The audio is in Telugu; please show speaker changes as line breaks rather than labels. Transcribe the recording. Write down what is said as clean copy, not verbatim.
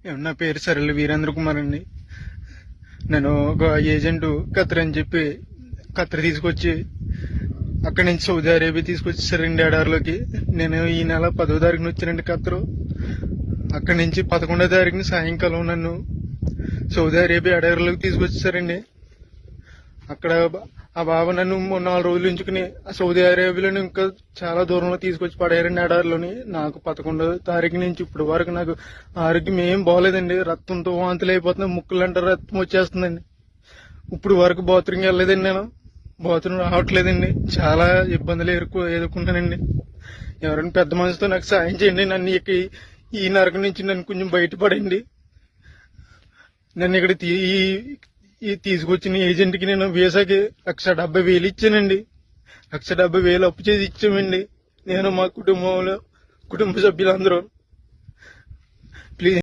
నా పేరు సరళ వీరేంద్ర కుమార్ అండి. నేను ఒక ఏజెంట్ ఖత్తర్ అని చెప్పి ఖత్తర్ తీసుకొచ్చి అక్కడి నుంచి సౌదీ అరేబియా తీసుకొచ్చేసారండి ఎడారిలోకి. నేను ఈ నెల 10వ తారీఖున వచ్చానండి ఖత్తరు. అక్కడి నుంచి 11వ తారీఖున సాయంకాలం నన్ను సౌదీ అరేబియా ఎడారిలోకి తీసుకొచ్చేసారండి. అక్కడ ఆ బాబా నన్ను 4 రోజులు ఉంచుకుని సౌదీ అరేబియాలోని ఇంకా చాలా దూరంలో తీసుకొచ్చి పడేయారండి ఎడారిలోని. నాకు 11వ తారీఖు నుంచి ఇప్పటి వరకు నాకు ఆరోగ్యం ఏం బాగోలేదండి. రక్తంతో వాంతులు అయిపోతుంది, ముక్కులంటే రక్తం వచ్చేస్తుందండి. ఇప్పుడు వరకు బాత్రూమ్కి వెళ్ళలేదండి. నేను బాత్రూమ్ రావట్లేదండి. చాలా ఇబ్బందులు ఎదుర్కొన్నానండి. ఎవరైనా పెద్ద మనిషితో నాకు సాయం చేయండి. నన్ను ఈ నరకం నుంచి నన్ను కొంచెం బయటపడండి. నన్ను ఇక్కడ తీసుకొచ్చిన ఏజెంట్ కి నేను వీసాకి 1,70,000 ఇచ్చానండి. 1,70,000 అప్పు చేసి ఇచ్చామండి. నేను మా కుటుంబ సభ్యులందరూ